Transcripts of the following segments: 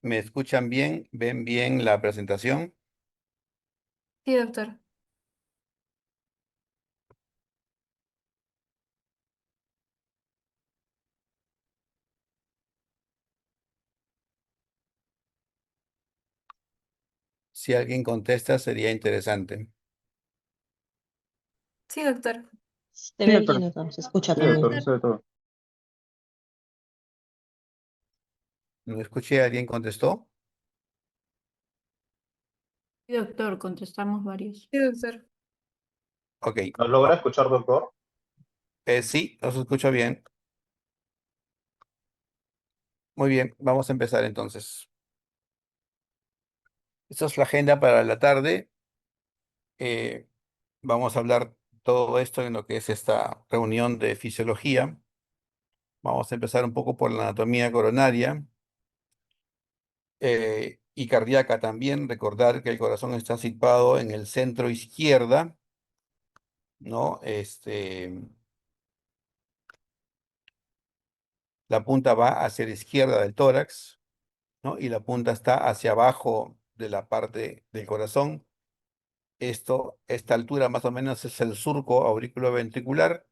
¿Me escuchan bien? ¿Ven bien la presentación? Sí, doctor. Si alguien contesta, sería interesante. Sí, doctor. Se Sí, ve bien, doctor. doctor. Se escucha Sí, también. doctor, se ve todo. ¿No escuché? ¿Alguien contestó? Sí, doctor, contestamos varios. Sí, doctor. Ok. ¿Nos logra escuchar, doctor? Sí, los escucho bien. Muy bien, vamos a empezar entonces. Esta es la agenda para la tarde. Eh, Vamos a hablar todo esto en lo que es esta reunión de fisiología. Vamos a empezar un poco por la anatomía coronaria y cardíaca también. Recordar que el corazón está situado en el centro izquierda, ¿no? La punta va hacia la izquierda del tórax, ¿no? Y la punta está hacia abajo de la parte del corazón. Esta altura más o menos es el surco auriculoventricular.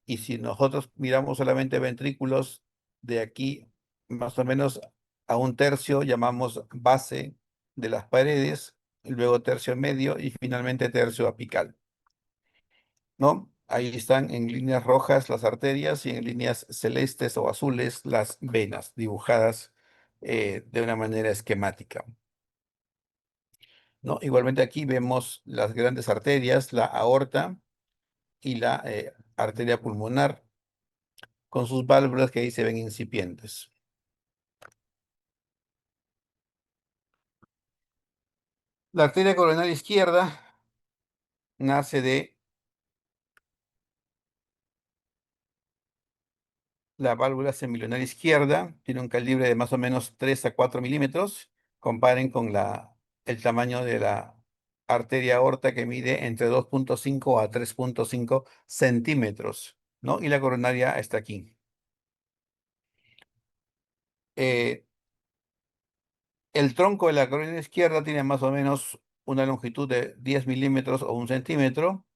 Y si nosotros miramos solamente ventrículos de aquí, más o menos a un tercio, llamamos base de las paredes, luego tercio medio y finalmente tercio apical, ¿no? Ahí están en líneas rojas las arterias y en líneas celestes o azules las venas, dibujadas de una manera esquemática, ¿no? Igualmente aquí vemos las grandes arterias, la aorta y la arteria pulmonar, con sus válvulas que ahí se ven incipientes. La arteria coronaria izquierda nace de la válvula semilunar izquierda, tiene un calibre de más o menos 3 a 4 milímetros. Comparen con el tamaño de la arteria aorta, que mide entre 2,5 a 3,5 centímetros, ¿no? Y la coronaria está aquí. Eh, el tronco de la coronaria izquierda tiene más o menos una longitud de 10 milímetros o 1 centímetro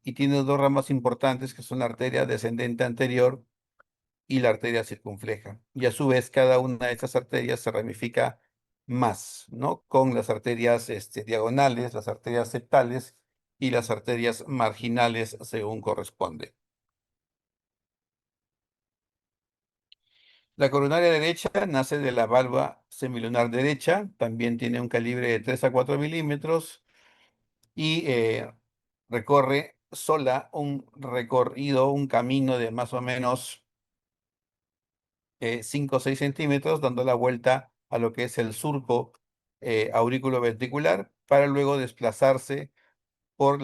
y tiene dos ramas importantes que son la arteria descendente anterior y la arteria circunfleja. Y a su vez, cada una de estas arterias se ramifica más, ¿no? Con las arterias diagonales, las arterias septales y las arterias marginales, según corresponde. La coronaria derecha nace de la valva semilunar derecha, también tiene un calibre de 3 a 4 milímetros y recorre sola un recorrido, un camino de más o menos 5 o 6 centímetros, dando la vuelta a lo que es el surco auriculoventricular, para luego desplazarse por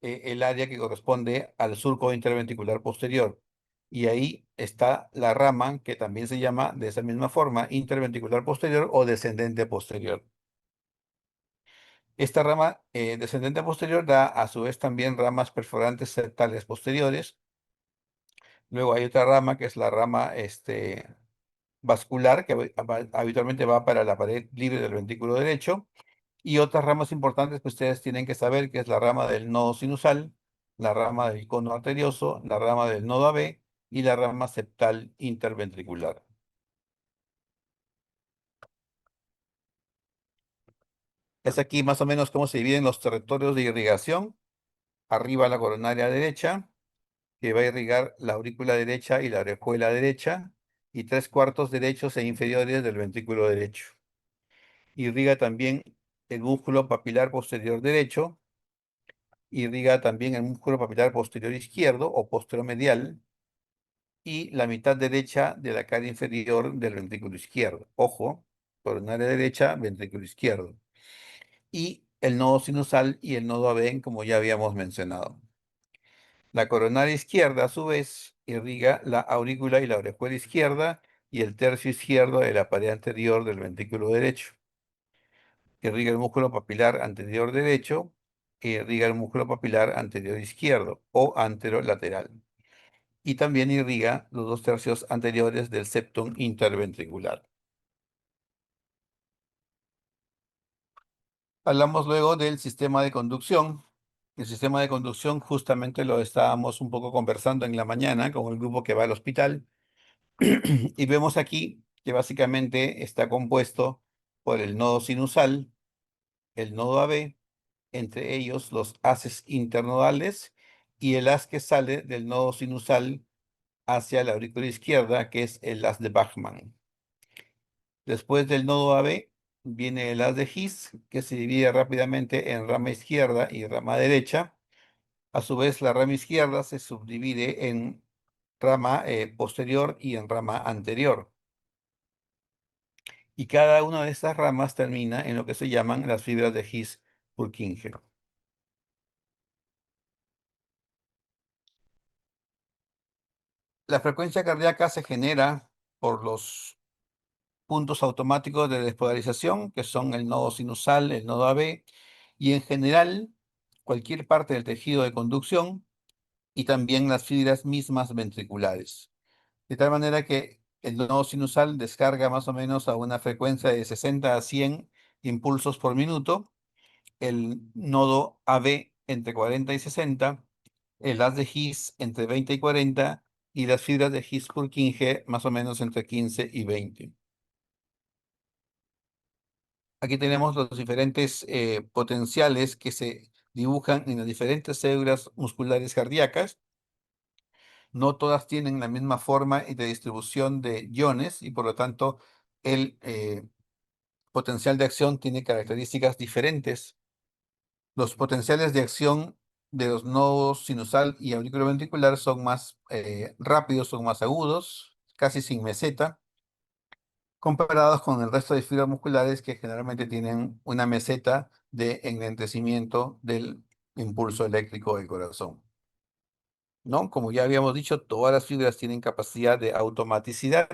el área que corresponde al surco interventricular posterior. Y ahí está la rama que también se llama de esa misma forma interventricular posterior o descendente posterior. Esta rama descendente posterior da a su vez también ramas perforantes septales posteriores. Luego hay otra rama que es la rama vascular, que habitualmente va para la pared libre del ventrículo derecho, y otras ramas importantes que ustedes tienen que saber, que es la rama del nodo sinusal, la rama del cono arterioso, la rama del nodo AB y la rama septal interventricular. Es aquí más o menos cómo se dividen los territorios de irrigación. Arriba la coronaria derecha, que va a irrigar la aurícula derecha y la orejuela derecha, y 3/4 derechos e inferiores del ventrículo derecho. Irriga también el músculo papilar posterior derecho, irriga también el músculo papilar posterior izquierdo o posteromedial y la mitad derecha de la cara inferior del ventrículo izquierdo. Ojo, coronaria derecha, ventrículo izquierdo. Y el nodo sinusal y el nodo ABN, como ya habíamos mencionado. La coronaria izquierda, a su vez, irriga la aurícula y la orejuela izquierda y el tercio izquierdo de la pared anterior del ventrículo derecho. Irriga el músculo papilar anterior derecho e irriga el músculo papilar anterior izquierdo o anterolateral. Y también irriga los 2 tercios anteriores del septum interventricular. Hablamos luego del sistema de conducción. El sistema de conducción justamente lo estábamos un poco conversando en la mañana con el grupo que va al hospital y vemos aquí que básicamente está compuesto por el nodo sinusal, el nodo AB, entre ellos los haces internodales y el haz que sale del nodo sinusal hacia la aurícula izquierda, que es el haz de Bachmann. Después del nodo AB viene el haz de His, que se divide rápidamente en rama izquierda y rama derecha. A su vez, la rama izquierda se subdivide en rama posterior y en rama anterior. Y cada una de estas ramas termina en lo que se llaman las fibras de His-Purkinje. La frecuencia cardíaca se genera por los puntos automáticos de despolarización, que son el nodo sinusal, el nodo AB, y en general cualquier parte del tejido de conducción y también las fibras mismas ventriculares. De tal manera que el nodo sinusal descarga más o menos a una frecuencia de 60 a 100 impulsos por minuto, el nodo AB entre 40 y 60, el haz de His entre 20 y 40 y las fibras de His-Purkinje más o menos entre 15 y 20. Aquí tenemos los diferentes potenciales que se dibujan en las diferentes células musculares cardíacas. No todas tienen la misma forma y de distribución de iones y por lo tanto el potencial de acción tiene características diferentes. Los potenciales de acción de los nodos sinusal y auriculoventricular son más rápidos, son más agudos, casi sin meseta, comparados con el resto de fibras musculares que generalmente tienen una meseta de enlentecimiento del impulso eléctrico del corazón. ¿No? Como ya habíamos dicho, todas las fibras tienen capacidad de automaticidad,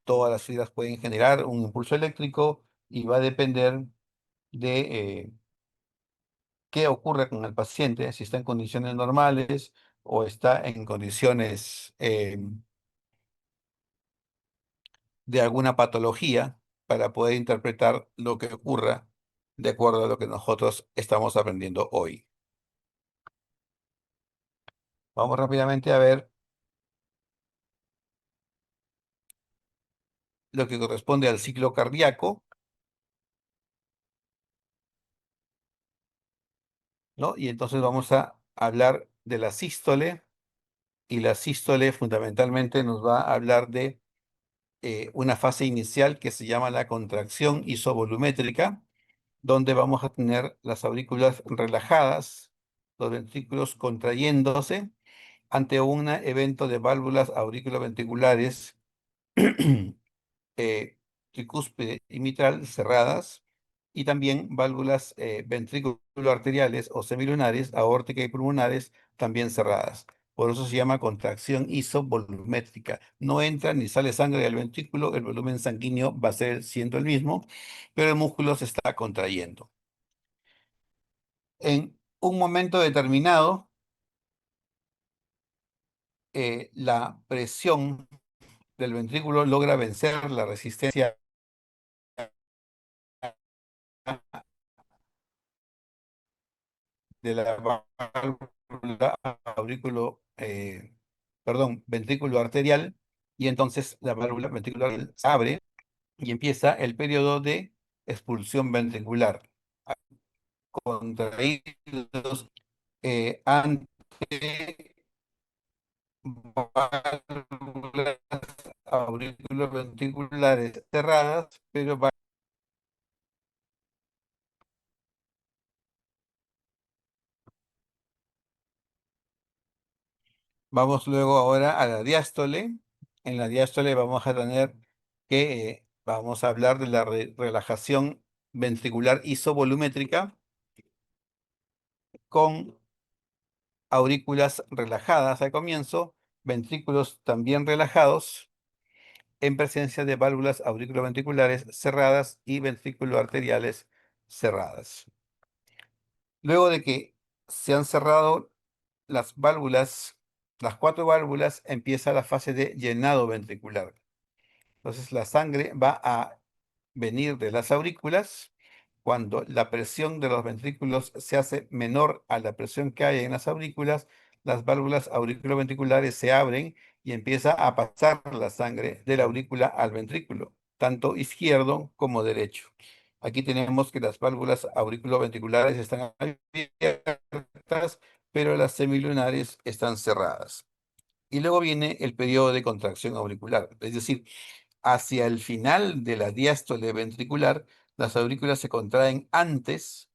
todas las fibras pueden generar un impulso eléctrico y va a depender de qué ocurre con el paciente, si está en condiciones normales o está en condiciones de alguna patología para poder interpretar lo que ocurra de acuerdo a lo que nosotros estamos aprendiendo hoy. Vamos rápidamente a ver lo que corresponde al ciclo cardíaco, ¿no? Y entonces vamos a hablar de la sístole, y la sístole fundamentalmente nos va a hablar de una fase inicial que se llama la contracción isovolumétrica, donde vamos a tener las aurículas relajadas, los ventrículos contrayéndose ante un evento de válvulas auriculoventriculares tricúspide y mitral cerradas y también válvulas ventrículo-arteriales o semilunares, aórtica y pulmonares también cerradas. Por eso se llama contracción isovolumétrica. No entra ni sale sangre del ventrículo, el volumen sanguíneo va a ser siendo el mismo, pero el músculo se está contrayendo. En un momento determinado, la presión del ventrículo logra vencer la resistencia de la válvula ventrículo arterial, y entonces la válvula ventricular se abre y empieza el periodo de expulsión ventricular. Contraídos ante válvulas auriculoventriculares cerradas, pero vamos luego ahora a la diástole. En la diástole vamos a tener que, vamos a hablar de la relajación ventricular isovolumétrica con aurículas relajadas al comienzo, ventrículos también relajados, en presencia de válvulas auriculoventriculares cerradas y ventriculoarteriales cerradas. Luego de que se han cerrado las válvulas, las cuatro válvulas, empieza la fase de llenado ventricular. Entonces la sangre va a venir de las aurículas cuando la presión de los ventrículos se hace menor a la presión que hay en las aurículas, las válvulas auriculoventriculares se abren y empieza a pasar la sangre de la aurícula al ventrículo, tanto izquierdo como derecho. Aquí tenemos que las válvulas auriculoventriculares están abiertas, pero las semilunares están cerradas. Y luego viene el periodo de contracción auricular, es decir, hacia el final de la diástole ventricular, las aurículas se contraen antes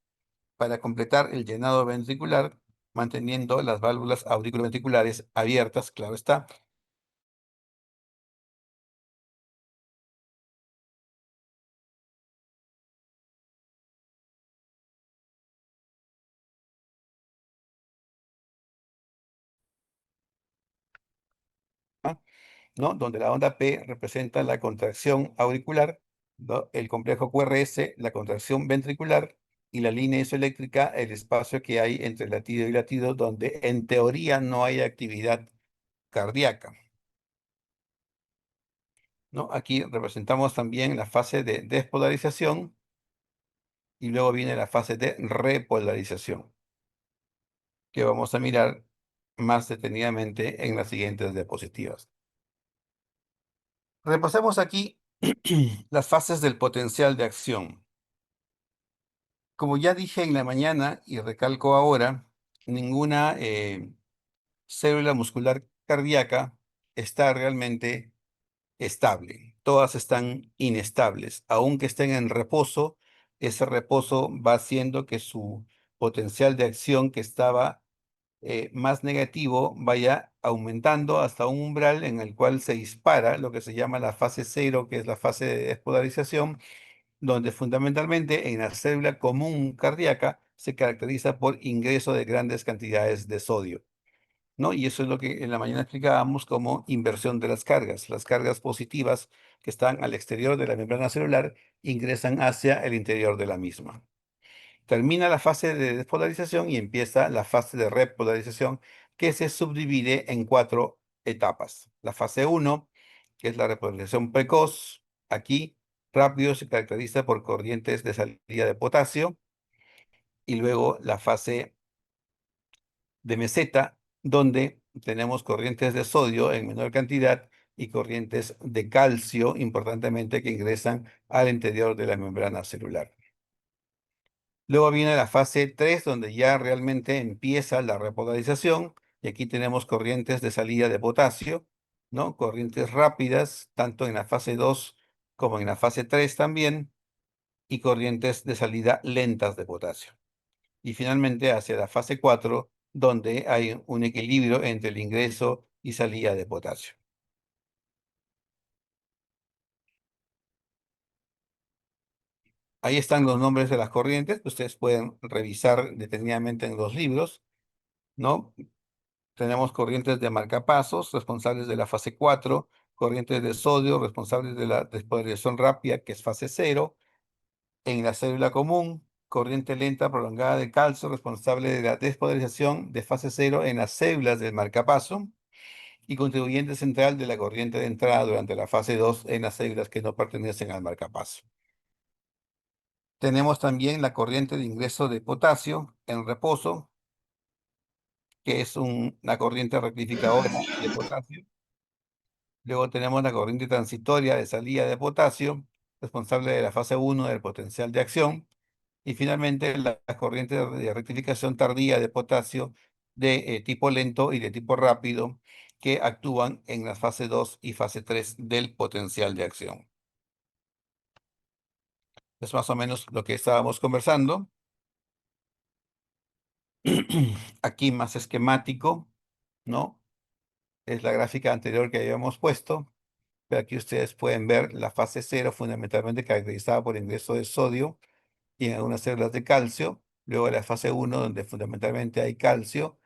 para completar el llenado ventricular, manteniendo las válvulas auriculoventriculares abiertas, claro está. ¿No? Donde la onda P representa la contracción auricular, ¿no? El complejo QRS, la contracción ventricular, y la línea isoeléctrica, el espacio que hay entre latido y latido, donde en teoría no hay actividad cardíaca, ¿no? Aquí representamos también la fase de despolarización y luego viene la fase de repolarización, que vamos a mirar más detenidamente en las siguientes diapositivas. Repasemos aquí las fases del potencial de acción. Como ya dije en la mañana y recalco ahora, ninguna célula muscular cardíaca está realmente estable. Todas están inestables. Aunque estén en reposo, ese reposo va haciendo que su potencial de acción, que estaba más negativo, vaya aumentando hasta un umbral en el cual se dispara lo que se llama la fase cero, que es la fase de despolarización, donde fundamentalmente en la célula común cardíaca se caracteriza por ingreso de grandes cantidades de sodio, ¿no? Y eso es lo que en la mañana explicábamos como inversión de las cargas. Las cargas positivas que están al exterior de la membrana celular ingresan hacia el interior de la misma. Termina la fase de despolarización y empieza la fase de repolarización, que se subdivide en 4 etapas. La fase uno, que es la repolarización precoz. Aquí rápido se caracteriza por corrientes de salida de potasio. Y luego la fase de meseta, donde tenemos corrientes de sodio en menor cantidad y corrientes de calcio, importantemente, que ingresan al interior de la membrana celular. Luego viene la fase 3, donde ya realmente empieza la repolarización, y aquí tenemos corrientes de salida de potasio, ¿no? Corrientes rápidas, tanto en la fase 2 como en la fase 3 también, y corrientes de salida lentas de potasio. Y finalmente hacia la fase 4, donde hay un equilibrio entre el ingreso y salida de potasio. Ahí están los nombres de las corrientes que ustedes pueden revisar detenidamente en los libros, ¿no? Tenemos corrientes de marcapasos, responsables de la fase 4, corrientes de sodio, responsables de la despolarización rápida, que es fase 0. En la célula común, corriente lenta prolongada de calcio, responsable de la despolarización de fase 0 en las células del marcapaso, y contribuyente central de la corriente de entrada durante la fase 2 en las células que no pertenecen al marcapaso. Tenemos también la corriente de ingreso de potasio en reposo, que es una corriente rectificadora de potasio. Luego tenemos la corriente transitoria de salida de potasio, responsable de la fase 1 del potencial de acción. Y finalmente la corriente de rectificación tardía de potasio de tipo lento y de tipo rápido, que actúan en las fase 2 y fase 3 del potencial de acción. Es más o menos lo que estábamos conversando. Aquí más esquemático, ¿no? Es la gráfica anterior que habíamos puesto, pero aquí ustedes pueden ver la fase 0, fundamentalmente caracterizada por ingreso de sodio y en algunas células de calcio. Luego la fase 1, donde fundamentalmente hay calcio,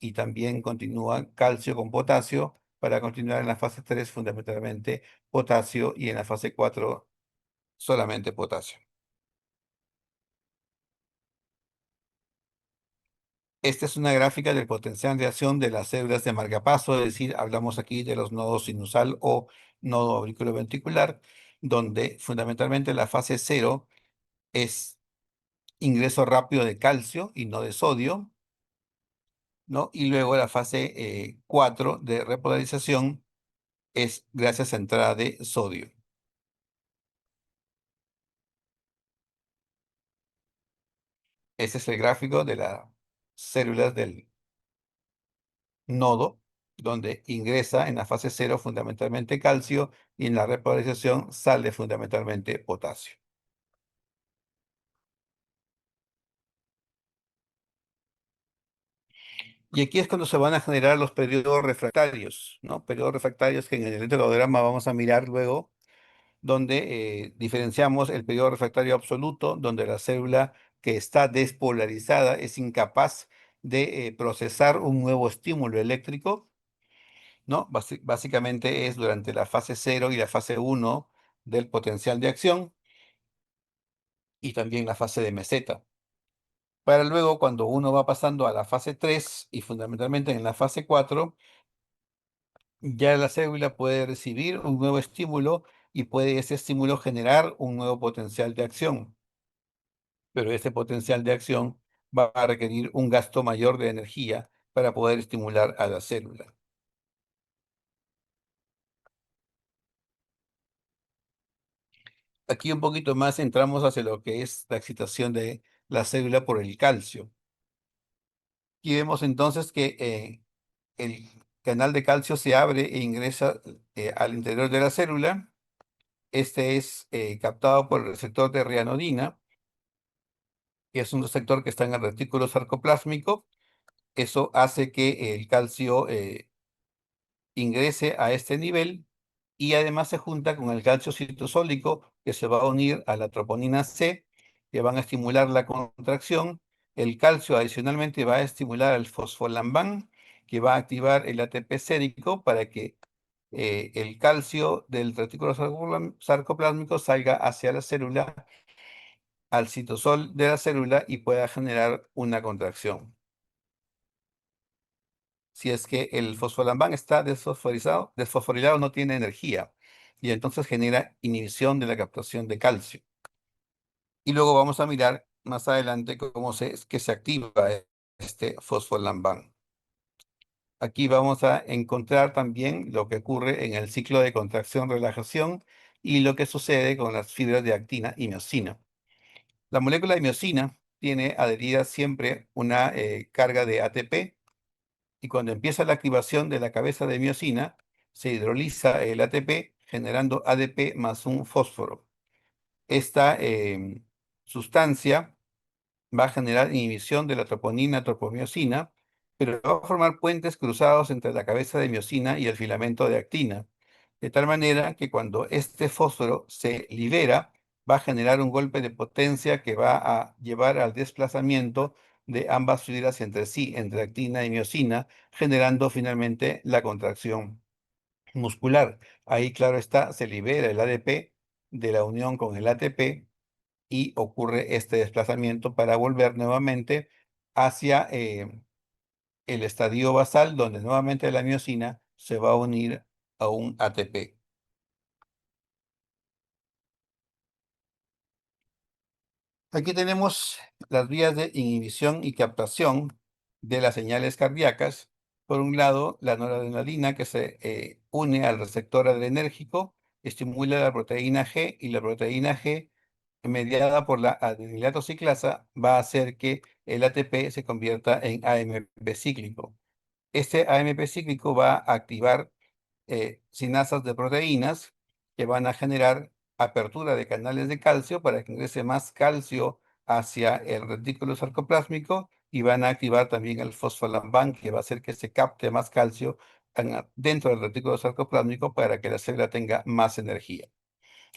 y también continúa calcio con potasio, para continuar en la fase 3, fundamentalmente potasio, y en la fase 4 solamente potasio. Esta es una gráfica del potencial de acción de las células de marcapaso, es decir, hablamos aquí de los nodos sinusal o nodo auriculoventricular, donde fundamentalmente la fase 0 es ingreso rápido de calcio y no de sodio, ¿no? Y luego la fase 4 de repolarización es gracias a entrada de sodio. Ese es el gráfico de las células del nodo, donde ingresa en la fase cero fundamentalmente calcio y en la repolarización sale fundamentalmente potasio. Y aquí es cuando se van a generar los periodos refractarios, ¿no? Periodos refractarios que en el electrocardiograma vamos a mirar luego, donde diferenciamos el periodo refractario absoluto, donde la célula que está despolarizada es incapaz de procesar un nuevo estímulo eléctrico, ¿no? Básicamente es durante la fase cero y la fase uno del potencial de acción y también la fase de meseta. Para luego, cuando uno va pasando a la fase 3 y fundamentalmente en la fase 4, ya la célula puede recibir un nuevo estímulo y puede ese estímulo generar un nuevo potencial de acción. Pero ese potencial de acción va a requerir un gasto mayor de energía para poder estimular a la célula. Aquí un poquito más entramos hacia lo que es la excitación de la célula por el calcio. Aquí vemos entonces que el canal de calcio se abre e ingresa al interior de la célula. Este es captado por el receptor de rianodina, que es un receptor que está en el retículo sarcoplásmico. Eso hace que el calcio ingrese a este nivel y además se junta con el calcio citosólico que se va a unir a la troponina C, que van a estimular la contracción. El calcio adicionalmente va a estimular al fosfolambán, que va a activar el ATP sérico para que el calcio del retículo sarcoplásmico salga hacia la célula, al citosol de la célula y pueda generar una contracción. Si es que el fosfolambán está desfosforilado no tiene energía y entonces genera inhibición de la captación de calcio. Y luego vamos a mirar más adelante cómo es que se activa este fosfolambán. Aquí vamos a encontrar también lo que ocurre en el ciclo de contracción-relajación y lo que sucede con las fibras de actina y miosina. La molécula de miosina tiene adherida siempre una carga de ATP. Y cuando empieza la activación de la cabeza de miosina, se hidroliza el ATP generando ADP más un fósforo. Esta sustancia va a generar inhibición de la troponina tropomiosina, pero va a formar puentes cruzados entre la cabeza de miosina y el filamento de actina, de tal manera que cuando este fósforo se libera, va a generar un golpe de potencia que va a llevar al desplazamiento de ambas fibras entre sí, entre actina y miosina, generando finalmente la contracción muscular. Ahí, claro está, se libera el ADP de la unión con el ATP y ocurre este desplazamiento para volver nuevamente hacia el estadio basal, donde nuevamente la miosina se va a unir a un ATP. Aquí tenemos las vías de inhibición y captación de las señales cardíacas. Por un lado, la noradrenalina que se une al receptor adrenérgico, estimula la proteína G y la proteína G, mediada por la adenilato ciclasa, va a hacer que el ATP se convierta en AMP cíclico. Este AMP cíclico va a activar sinasas de proteínas que van a generar apertura de canales de calcio para que ingrese más calcio hacia el retículo sarcoplásmico y van a activar también el fosfolambán que va a hacer que se capte más calcio dentro del retículo sarcoplásmico para que la célula tenga más energía.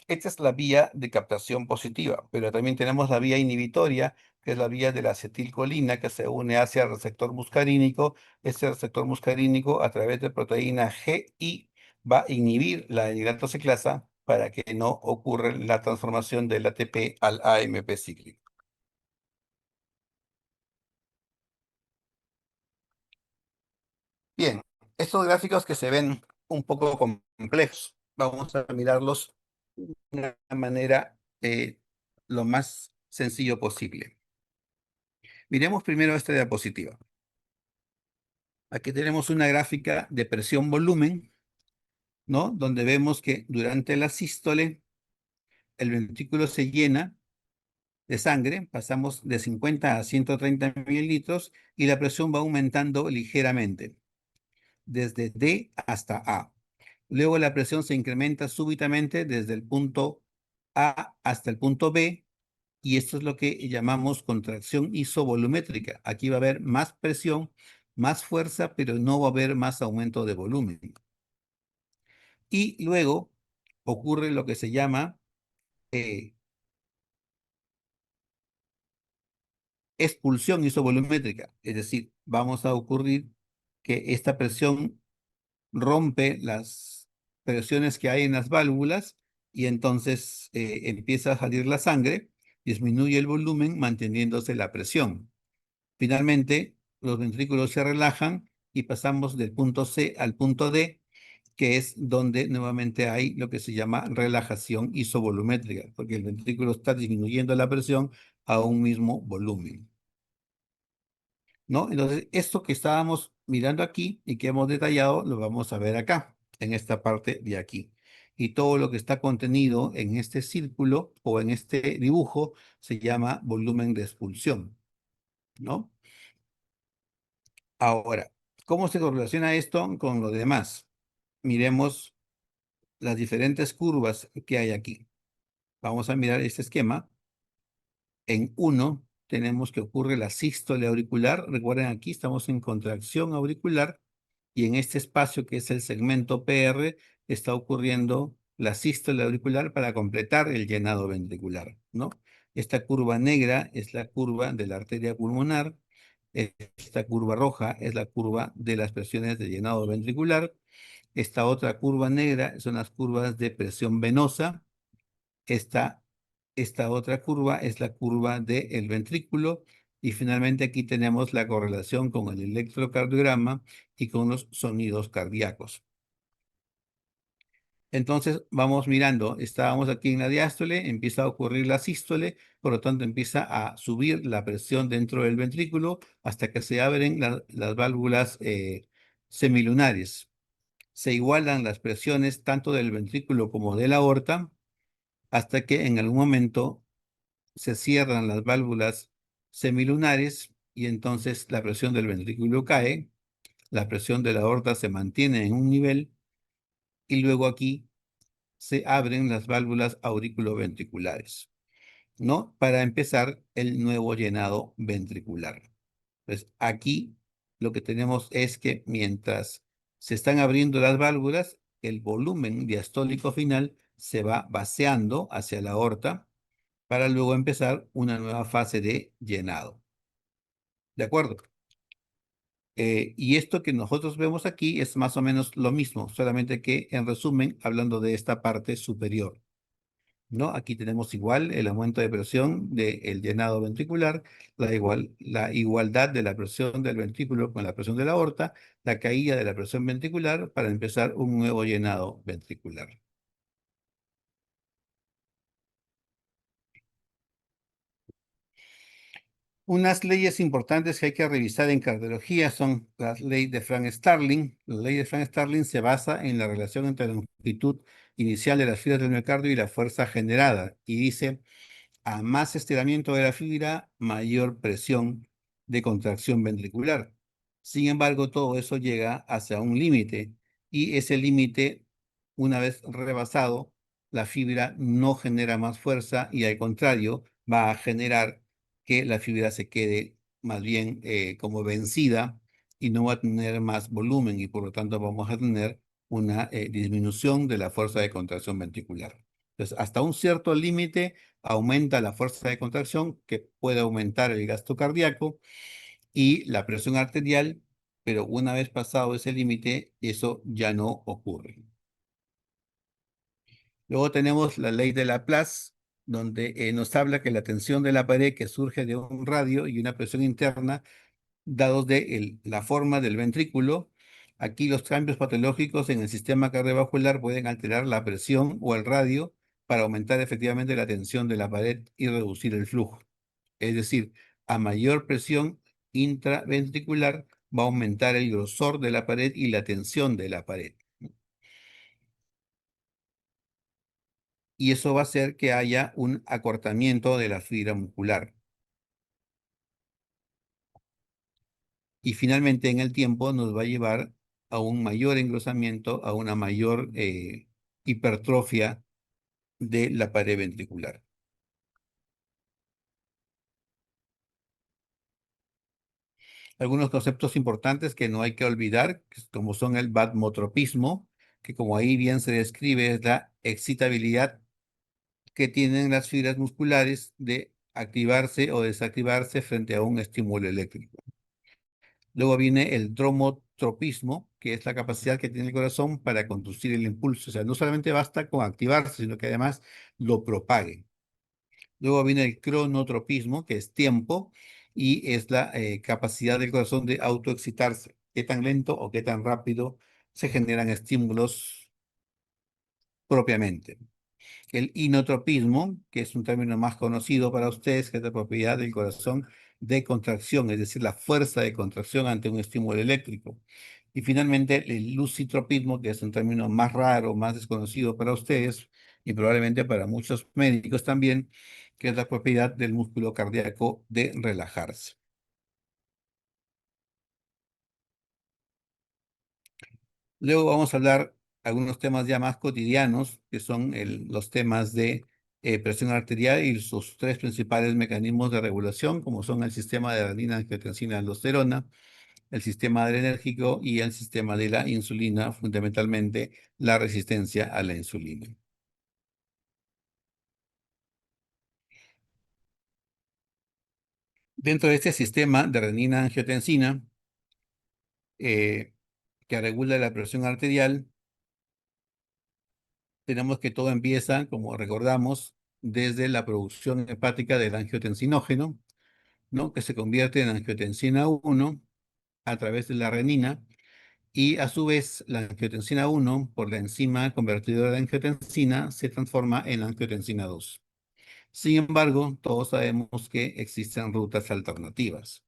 Esta es la vía de captación positiva, pero también tenemos la vía inhibitoria, que es la vía de la acetilcolina, que se une hacia el receptor muscarínico. Este receptor muscarínico, a través de proteína GI, va a inhibir la ciclasa para que no ocurra la transformación del ATP al AMP cíclico. Bien, estos gráficos que se ven un poco complejos, vamos a mirarlos de una manera lo más sencillo posible. Miremos primero esta diapositiva. Aquí tenemos una gráfica de presión-volumen, ¿no? Donde vemos que durante la sístole el ventrículo se llena de sangre, pasamos de 50 a 130 mililitros y la presión va aumentando ligeramente, desde D hasta A. Luego la presión se incrementa súbitamente desde el punto A hasta el punto B, y esto es lo que llamamos contracción isovolumétrica. Aquí va a haber más presión, más fuerza, pero no va a haber más aumento de volumen. Y luego ocurre lo que se llama eh, expulsión isovolumétrica, es decir, vamos a ocurrir que esta presión rompe las presiones que hay en las válvulas y entonces empieza a salir la sangre, disminuye el volumen manteniéndose la presión. Finalmente, los ventrículos se relajan y pasamos del punto C al punto D, que es donde nuevamente hay lo que se llama relajación isovolumétrica, porque el ventrículo está disminuyendo la presión a un mismo volumen, ¿no? Entonces, esto que estábamos mirando aquí y que hemos detallado, lo vamos a ver acá, en esta parte de aquí. Y todo lo que está contenido en este círculo o en este dibujo se llama volumen de expulsión, ¿no? Ahora, ¿cómo se correlaciona esto con lo demás? Miremos las diferentes curvas que hay aquí. Vamos a mirar este esquema. En uno tenemos que ocurre la sístole auricular. Recuerden, aquí estamos en contracción auricular y en este espacio que es el segmento PR está ocurriendo la sístole auricular para completar el llenado ventricular, ¿no? Esta curva negra es la curva de la arteria pulmonar. Esta curva roja es la curva de las presiones de llenado ventricular. Esta otra curva negra son las curvas de presión venosa. Esta, esta otra curva es la curva del ventrículo. Y finalmente aquí tenemos la correlación con el electrocardiograma y con los sonidos cardíacos. Entonces vamos mirando, estábamos aquí en la diástole, empieza a ocurrir la sístole, por lo tanto empieza a subir la presión dentro del ventrículo hasta que se abren las válvulas semilunares. Se igualan las presiones tanto del ventrículo como de la aorta hasta que en algún momento se cierran las válvulas semilunares y entonces la presión del ventrículo cae, la presión de la aorta se mantiene en un nivel y luego aquí se abren las válvulas auriculoventriculares, ¿no? Para empezar el nuevo llenado ventricular. Pues aquí lo que tenemos es que mientras se están abriendo las válvulas, el volumen diastólico final se va vaciando hacia la aorta para luego empezar una nueva fase de llenado. ¿De acuerdo? Y esto que nosotros vemos aquí es más o menos lo mismo, solamente que en resumen, hablando de esta parte superior, ¿no? Aquí tenemos igual el aumento de presión del llenado ventricular, la igualdad de la presión del ventrículo con la presión de la aorta, la caída de la presión ventricular para empezar un nuevo llenado ventricular. Unas leyes importantes que hay que revisar en cardiología son la ley de Frank-Starling. La ley de Frank-Starling se basa en la relación entre la longitud inicial de las fibras del miocardio y la fuerza generada y dice: a más estiramiento de la fibra, mayor presión de contracción ventricular. Sin embargo, todo eso llega hacia un límite y ese límite, una vez rebasado, la fibra no genera más fuerza y al contrario, va a generar que la fibra se quede más bien como vencida y no va a tener más volumen y por lo tanto vamos a tener una disminución de la fuerza de contracción ventricular. Entonces, hasta un cierto límite aumenta la fuerza de contracción, que puede aumentar el gasto cardíaco y la presión arterial, pero una vez pasado ese límite, eso ya no ocurre. Luego tenemos la ley de Laplace, donde nos habla que la tensión de la pared que surge de un radio y una presión interna, dados de la forma del ventrículo, aquí los cambios patológicos en el sistema cardiovascular pueden alterar la presión o el radio para aumentar efectivamente la tensión de la pared y reducir el flujo. Es decir, A mayor presión intraventricular va a aumentar el grosor de la pared y la tensión de la pared. Y eso va a hacer que haya un acortamiento de la fibra muscular. Y finalmente en el tiempo nos va a llevar a un mayor engrosamiento, a una mayor hipertrofia de la pared ventricular. Algunos conceptos importantes que no hay que olvidar, como son el vasomotropismo, que como ahí bien se describe, es la excitabilidad que tienen las fibras musculares de activarse o desactivarse frente a un estímulo eléctrico. Luego viene el dromotropismo, que es la capacidad que tiene el corazón para conducir el impulso. O sea, no solamente basta con activarse, sino que además lo propague. Luego viene el cronotropismo, que es tiempo, y es la capacidad del corazón de autoexcitarse. Qué tan lento o qué tan rápido se generan estímulos propiamente. El inotropismo, que es un término más conocido para ustedes, que es la propiedad del corazón de contracción, es decir, la fuerza de contracción ante un estímulo eléctrico. Y finalmente el lucitropismo, que es un término más raro, más desconocido para ustedes y probablemente para muchos médicos también, que es la propiedad del músculo cardíaco de relajarse. Luego vamos a hablar algunos temas ya más cotidianos, que son los temas de presión arterial y sus tres principales mecanismos de regulación, como son el sistema de adrenina, angiotensina, aldosterona, el sistema adrenérgico y el sistema de la insulina, fundamentalmente la resistencia a la insulina. Dentro de este sistema de adrenina-angiotensina, eh, que regula la presión arterial, tenemos que todo empieza, como recordamos, desde la producción hepática del angiotensinógeno, ¿no? Que se convierte en angiotensina 1 a través de la renina, y a su vez la angiotensina 1, por la enzima convertidora de angiotensina, se transforma en angiotensina 2. Sin embargo, todos sabemos que existen rutas alternativas.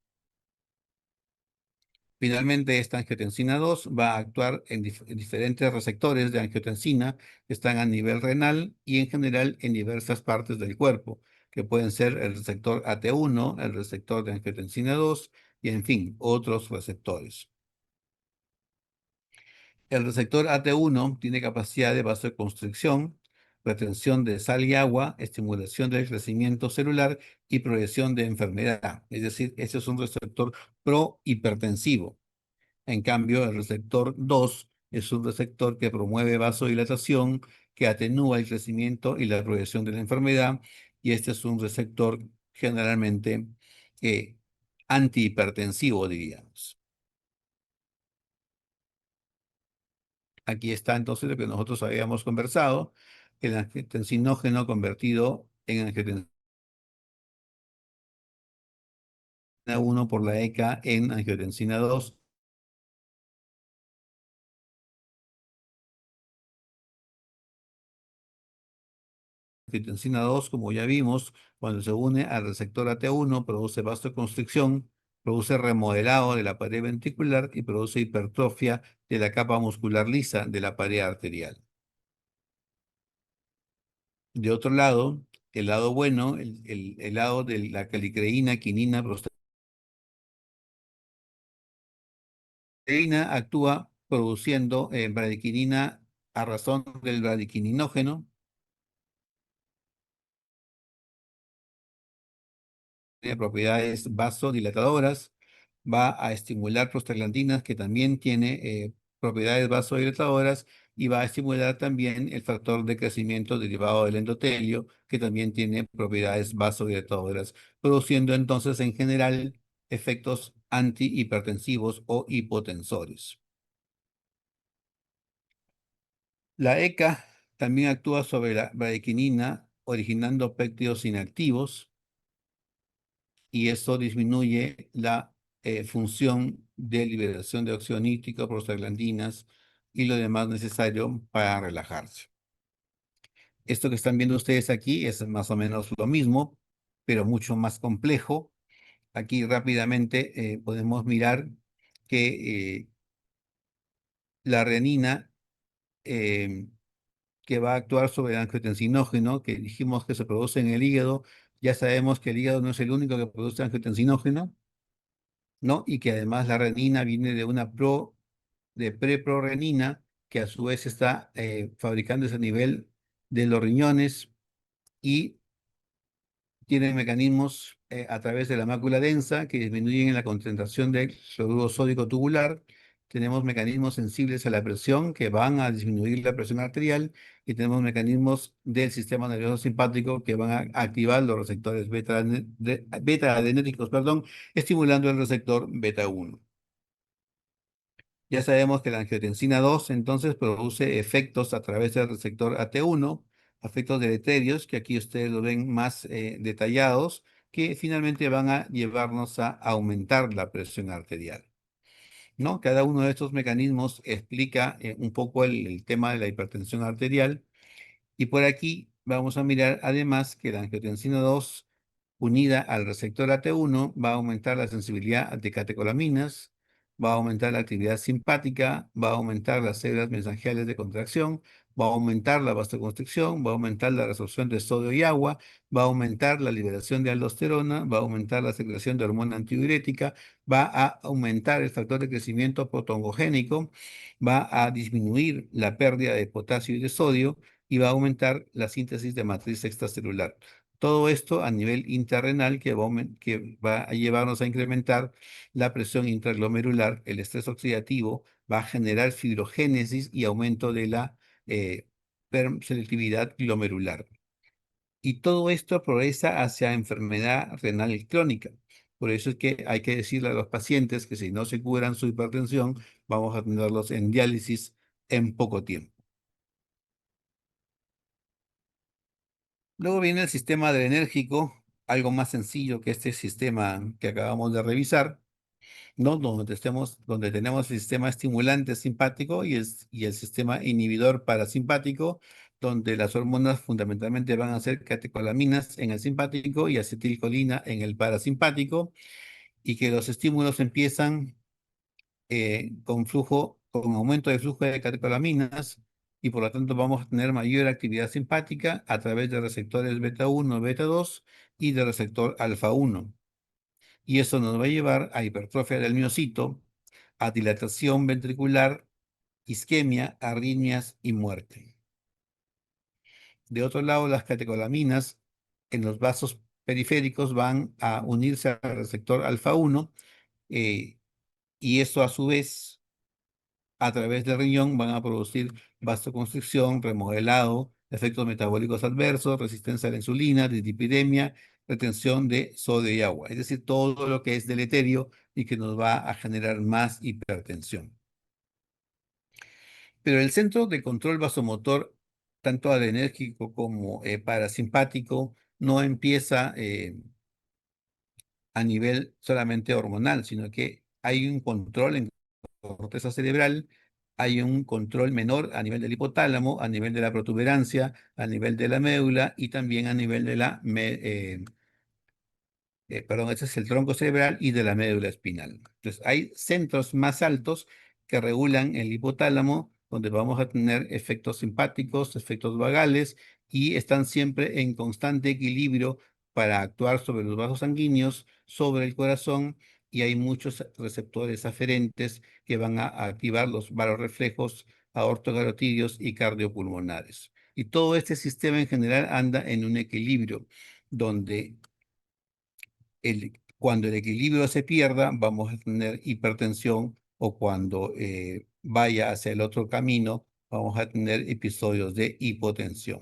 Finalmente, esta angiotensina 2 va a actuar en diferentes receptores de angiotensina que están a nivel renal y en general en diversas partes del cuerpo, que pueden ser el receptor AT1, el receptor de angiotensina 2 y, en fin, otros receptores. El receptor AT1 tiene capacidad de vasoconstricción, retención de sal y agua, estimulación del crecimiento celular y progresión de enfermedad. Es decir, ese es un receptor prohipertensivo. En cambio, el receptor 2 es un receptor que promueve vasodilatación, que atenúa el crecimiento y la progresión de la enfermedad, y este es un receptor generalmente antihipertensivo, diríamos. Aquí está entonces lo que nosotros habíamos conversado, el angiotensinógeno convertido en angiotensina 1 por la ECA en angiotensina 2. Angiotensina 2, como ya vimos, cuando se une al receptor AT1, produce vasoconstricción, produce remodelado de la pared ventricular y produce hipertrofia de la capa muscular lisa de la pared arterial. De otro lado, el lado bueno, el lado de la calicreína, quinina, proteína, actúa produciendo bradiquinina a razón del bradiquininógeno, tiene propiedades vasodilatadoras, va a estimular prostaglandinas, que también tiene propiedades vasodilatadoras, y va a estimular también el factor de crecimiento derivado del endotelio, que también tiene propiedades vasodilatadoras, produciendo entonces en general efectos antihipertensivos o hipotensores. La ECA también actúa sobre la bradiquinina, originando péptidos inactivos, y eso disminuye la función de liberación de óxido nítrico, prostaglandinas y lo demás necesario para relajarse. Esto que están viendo ustedes aquí es más o menos lo mismo, pero mucho más complejo, Aquí rápidamente podemos mirar que la renina eh, que va a actuar sobre el angiotensinógeno, que dijimos que se produce en el hígado, ya sabemos que el hígado no es el único que produce angiotensinógeno, ¿no? Y que además la renina viene de de preprorrenina, que a su vez está fabricándose a nivel de los riñones y tiene mecanismos a través de la mácula densa que disminuyen la concentración del cloruro sódico tubular. Tenemos mecanismos sensibles a la presión que van a disminuir la presión arterial y tenemos mecanismos del sistema nervioso simpático que van a activar los receptores beta adrenérgicos, perdón, estimulando el receptor beta 1. Ya sabemos que la angiotensina 2 entonces produce efectos a través del receptor AT1, efectos deleterios que aquí ustedes lo ven más detallados, que finalmente van a llevarnos a aumentar la presión arterial, ¿no? Cada uno de estos mecanismos explica un poco el tema de la hipertensión arterial y por aquí vamos a mirar además que la angiotensina 2 unida al receptor AT1 va a aumentar la sensibilidad de catecolaminas, va a aumentar la actividad simpática, va a aumentar las células mesangiales de contracción, va a aumentar la vasoconstricción, va a aumentar la resorción de sodio y agua, va a aumentar la liberación de aldosterona, va a aumentar la secreción de hormona antidiurética, va a aumentar el factor de crecimiento protongogénico, va a disminuir la pérdida de potasio y de sodio y va a aumentar la síntesis de matriz extracelular. Todo esto a nivel intrarrenal que va a llevarnos a incrementar la presión intraglomerular, el estrés oxidativo, va a generar fibrogénesis y aumento de la eh, selectividad glomerular. Y todo esto progresa hacia enfermedad renal crónica. Por eso es que hay que decirle a los pacientes que si no se curan su hipertensión, vamos a tenerlos en diálisis en poco tiempo. Luego viene el sistema adrenérgico, algo más sencillo que este sistema que acabamos de revisar, ¿no? Donde tenemos el sistema estimulante simpático y el sistema inhibidor parasimpático, donde las hormonas fundamentalmente van a ser catecolaminas en el simpático y acetilcolina en el parasimpático, y que los estímulos empiezan con aumento de flujo de catecolaminas, y por lo tanto vamos a tener mayor actividad simpática a través de receptores beta 1, beta 2 y del receptor alfa 1. Y eso nos va a llevar a hipertrofia del miocito, a dilatación ventricular, isquemia, arritmias y muerte. De otro lado, las catecolaminas en los vasos periféricos van a unirse al receptor alfa 1 y eso a su vez a través del riñón van a producir vasoconstricción, remodelado, efectos metabólicos adversos, resistencia a la insulina, dislipidemia, retención de sodio y agua. Es decir, todo lo que es deleterio y que nos va a generar más hipertensión. Pero el centro de control vasomotor, tanto adrenérgico como parasimpático, no empieza a nivel solamente hormonal, sino que hay un control en corteza cerebral, hay un control menor a nivel del hipotálamo, a nivel de la protuberancia, a nivel de la médula y también a nivel de perdón, ese es el tronco cerebral y de la médula espinal. Entonces, hay centros más altos que regulan el hipotálamo, donde vamos a tener efectos simpáticos, efectos vagales, y están siempre en constante equilibrio para actuar sobre los vasos sanguíneos, sobre el corazón, y hay muchos receptores aferentes que van a activar los varorreflejos, aortocarotídeos y cardiopulmonares. Y todo este sistema en general anda en un equilibrio donde cuando el equilibrio se pierda, vamos a tener hipertensión o cuando vaya hacia el otro camino, vamos a tener episodios de hipotensión.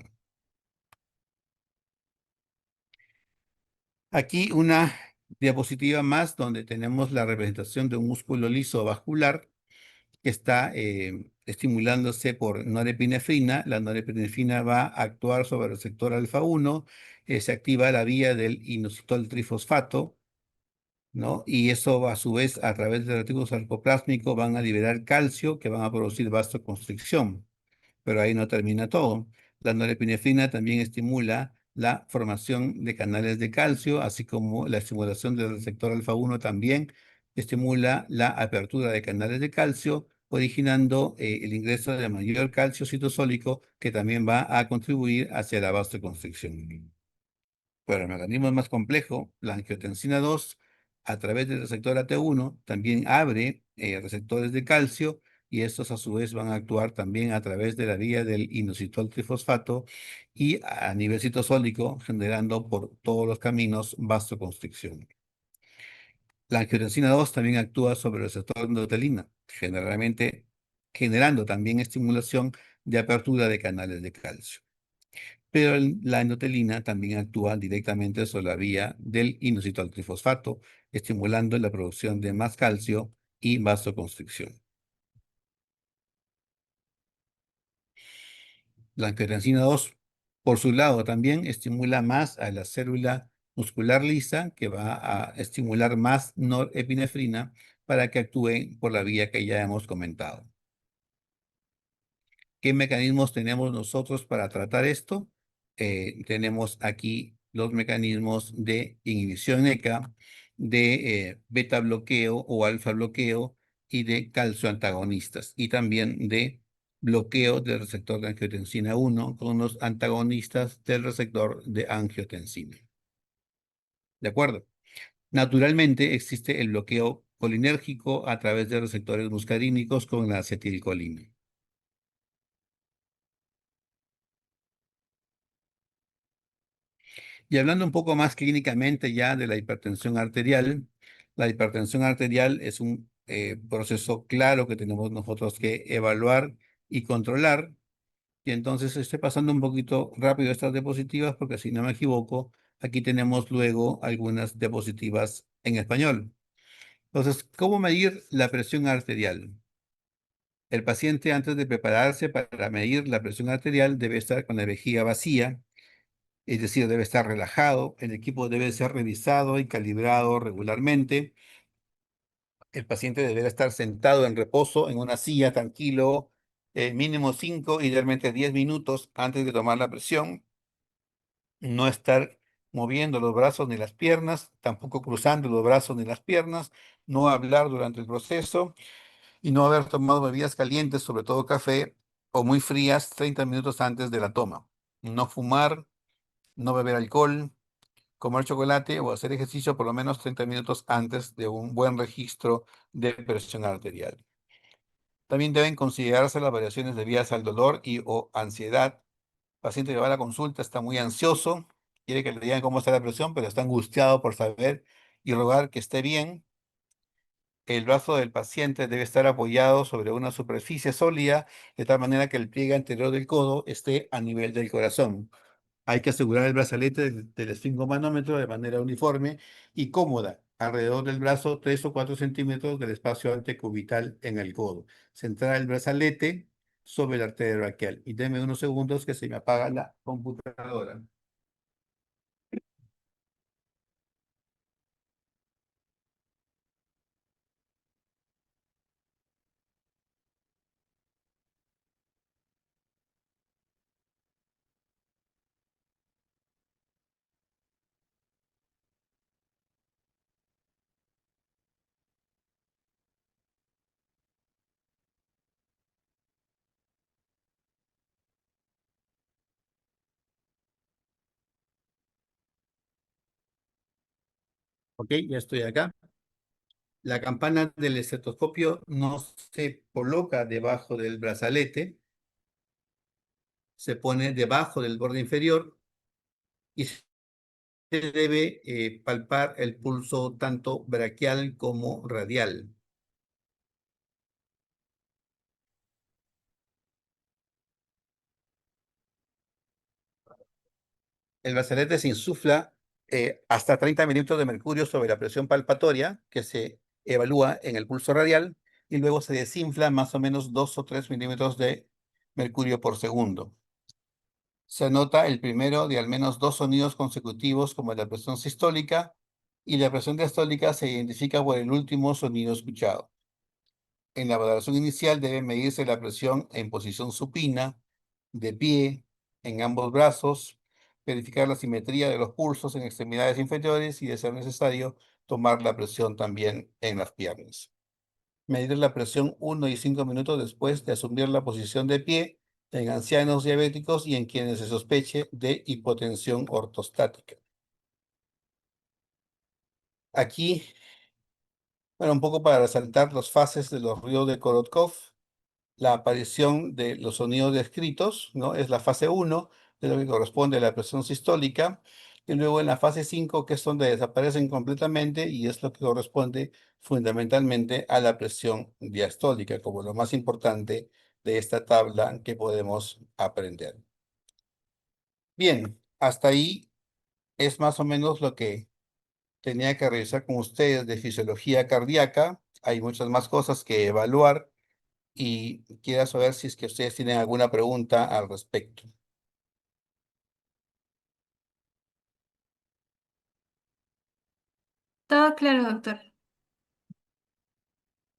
Aquí una diapositiva más donde tenemos la representación de un músculo liso vascular que está estimulándose por norepinefrina. La norepinefrina va a actuar sobre el receptor alfa 1, se activa la vía del inositol trifosfato, ¿no? Y eso a su vez a través del retículo sarcoplásmico van a liberar calcio que van a producir vasoconstricción. Pero ahí no termina todo. La norepinefrina también estimula la formación de canales de calcio, así como la estimulación del receptor alfa 1 también estimula la apertura de canales de calcio, originando el ingreso de mayor calcio citosólico que también va a contribuir hacia la vasoconstricción. Pero el mecanismo es más complejo. La angiotensina 2, a través del receptor AT1, también abre receptores de calcio y estos a su vez van a actuar también a través de la vía del inositol trifosfato y a nivel citosólico, generando por todos los caminos vasoconstricción. La angiotensina 2 también actúa sobre el receptor endotelina, generalmente generando también estimulación de apertura de canales de calcio. Pero la endotelina también actúa directamente sobre la vía del inositol trifosfato, estimulando la producción de más calcio y vasoconstricción. La angiotensina 2, por su lado, también estimula más a la célula muscular lisa, que va a estimular más norepinefrina para que actúe por la vía que ya hemos comentado. ¿Qué mecanismos tenemos nosotros para tratar esto? Tenemos aquí los mecanismos de inhibición ECA, de beta bloqueo o alfa bloqueo y de calcio antagonistas, y también de bloqueo del receptor de angiotensina 1 con los antagonistas del receptor de angiotensina. ¿De acuerdo? Naturalmente existe el bloqueo colinérgico a través de receptores muscarínicos con la acetilcolina. Y hablando un poco más clínicamente ya de la hipertensión arterial es un proceso claro que tenemos nosotros que evaluar y controlar. Y entonces estoy pasando un poquito rápido estas diapositivas porque si no me equivoco, aquí tenemos luego algunas diapositivas en español. Entonces, ¿cómo medir la presión arterial? El paciente antes de prepararse para medir la presión arterial debe estar con la vejiga vacía, es decir, debe estar relajado, el equipo debe ser revisado y calibrado regularmente, el paciente deberá estar sentado en reposo en una silla tranquilo, mínimo 5, idealmente 10 minutos antes de tomar la presión, no estar moviendo los brazos ni las piernas, tampoco cruzando los brazos ni las piernas, no hablar durante el proceso y no haber tomado bebidas calientes, sobre todo café, o muy frías 30 minutos antes de la toma. No fumar, no beber alcohol, comer chocolate o hacer ejercicio por lo menos 30 minutos antes de un buen registro de presión arterial. También deben considerarse las variaciones debidas al dolor y o ansiedad. El paciente que va a la consulta está muy ansioso, quiere que le digan cómo está la presión, pero está angustiado por saber y rogar que esté bien. El brazo del paciente debe estar apoyado sobre una superficie sólida, de tal manera que el pliegue anterior del codo esté a nivel del corazón. Hay que asegurar el brazalete del esfingomanómetro de manera uniforme y cómoda, alrededor del brazo 3 o 4 centímetros del espacio antecubital en el codo. Centrar el brazalete sobre la arteria braquial. Y denme unos segundos que se me apaga la computadora. Ok, ya estoy acá. La campana del estetoscopio no se coloca debajo del brazalete, se pone debajo del borde inferior y se debe palpar el pulso tanto braquial como radial. El brazalete se insufla hasta 30 milímetros de mercurio sobre la presión palpatoria que se evalúa en el pulso radial y luego se desinfla más o menos 2 o 3 milímetros de mercurio por segundo. Se anota el primero de al menos 2 sonidos consecutivos como la presión sistólica y la presión diastólica se identifica por el último sonido escuchado. En la valoración inicial debe medirse la presión en posición supina, de pie, en ambos brazos, verificar la simetría de los pulsos en extremidades inferiores y, de ser necesario, tomar la presión también en las piernas. Medir la presión 1 y 5 minutos después de asumir la posición de pie en ancianos diabéticos y en quienes se sospeche de hipotensión ortostática. Aquí, bueno, un poco para resaltar las fases de los ruidos de Korotkov. La aparición de los sonidos descritos, ¿no? Es la fase uno, de lo que corresponde a la presión sistólica, y luego en la fase 5, que es donde desaparecen completamente y es lo que corresponde fundamentalmente a la presión diastólica, como lo más importante de esta tabla que podemos aprender. Bien, hasta ahí es más o menos lo que tenía que revisar con ustedes de fisiología cardíaca. Hay muchas más cosas que evaluar y quiera saber si es que ustedes tienen alguna pregunta al respecto. Todo claro, doctor.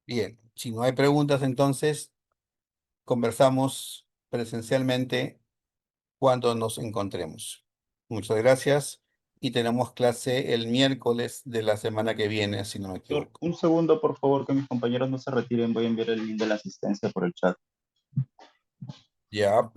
Bien, si no hay preguntas, entonces conversamos presencialmente cuando nos encontremos. Muchas gracias y tenemos clase el miércoles de la semana que viene, si no me Doctor, equivoco. un segundo, por favor, que mis compañeros no se retiren. Voy a enviar el link de la asistencia por el chat. Ya.